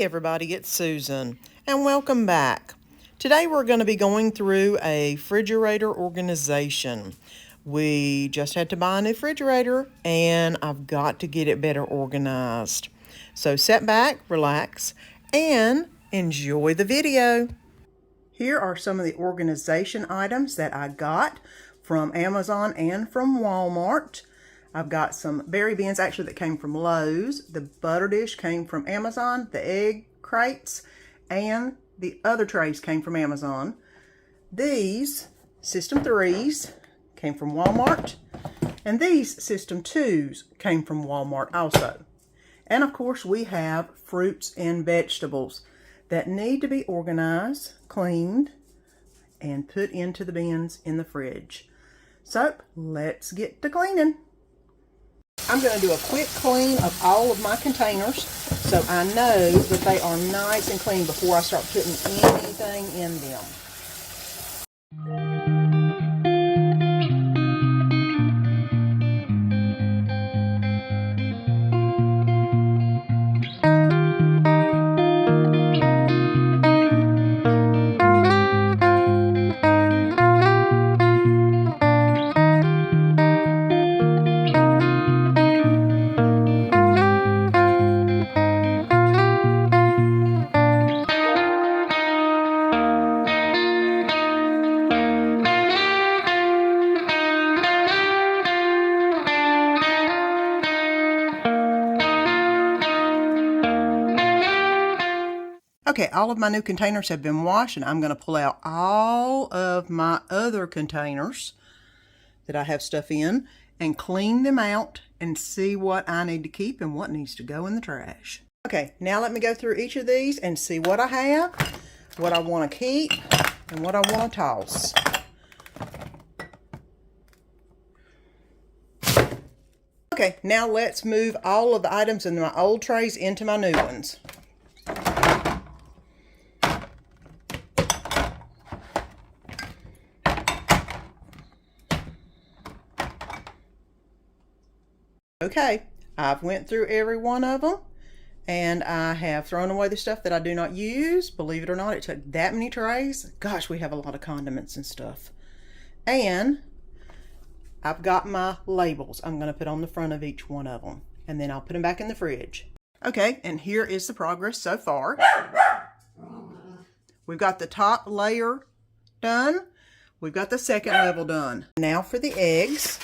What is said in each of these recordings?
everybody, it's Susan, and welcome back. Today we're going to be going through a refrigerator organization. We just had to buy a new refrigerator, and I've got to get it better organized. So sit back, relax, and enjoy the video. Here are some of the organization items that I got from Amazon and from Walmart. I've got some berry bins actually that came from Lowe's. The butter dish came from Amazon. The egg crates and the other trays came from Amazon. These System 3s came from Walmart. And these System 2s came from Walmart also. And of course we have fruits and vegetables that need to be organized, cleaned, and put into the bins in the fridge. So let's get to cleaning. I'm going to do a quick clean of all of my containers so I know that they are nice and clean before I start putting anything in them. Okay, all of my new containers have been washed, and I'm going to pull out all of my other containers that I have stuff in and clean them out and see what I need to keep and what needs to go in the trash. Okay, now let me go through each of these and see what I have, what I want to keep, and what I want to toss. Okay, now let's move all of the items in my old trays into my new ones. Okay, I've went through every one of them, and I have thrown away the stuff that I do not use. Believe it or not, it took that many trays. Gosh, we have a lot of condiments and stuff. And I've got my labels I'm going to put on the front of each one of them, and then I'll put them back in the fridge. Okay, and here is the progress so far. We've got the top layer done. We've got the second level done. Now for the eggs.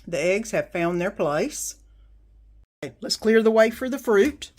The eggs have found their place. Okay, let's clear the way for the fruit.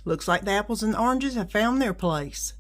Looks like the apples and the oranges have found their place.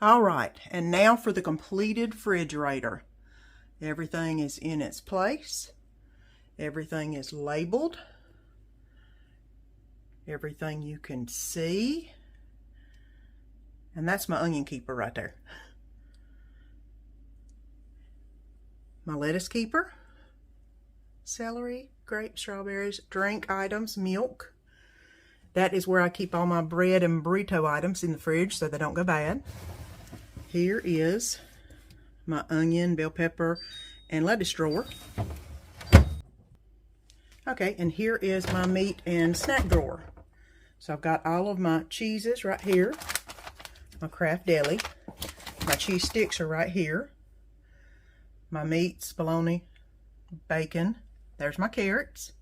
All right, and now for the completed refrigerator. Everything is in its place. Everything is labeled. Everything you can see. And that's my onion keeper right there. My lettuce keeper. Celery, grapes, strawberries, drink items, milk. That is where I keep all my bread and burrito items in the fridge so they don't go bad. Here is my onion, bell pepper, and lettuce drawer. Okay, and here is my meat and snack drawer. So I've got all of my cheeses right here, my Kraft Deli. My cheese sticks are right here. My meats, bologna, bacon. There's my carrots.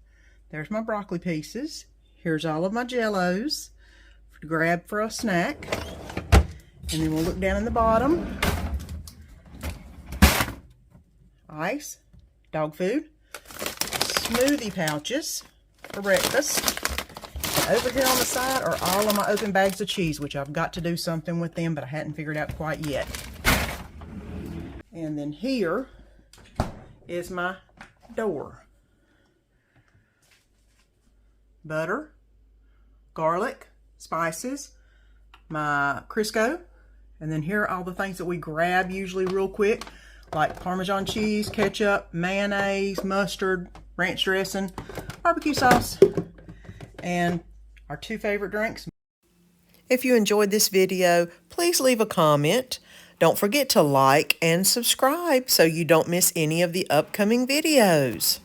There's my broccoli pieces. Here's all of my Jell-Os to grab for a snack. And then we'll look down in the bottom. Ice, dog food, smoothie pouches for breakfast. And over here on the side are all of my open bags of cheese, which I've got to do something with them, but I hadn't figured out quite yet. And then here is my door. butter, garlic, spices, my Crisco, and then here are all the things that we grab usually real quick, like Parmesan cheese, ketchup, mayonnaise, mustard, ranch dressing, barbecue sauce, and our 2 favorite drinks. If you enjoyed this video, please leave a comment. Don't forget to like and subscribe so you don't miss any of the upcoming videos.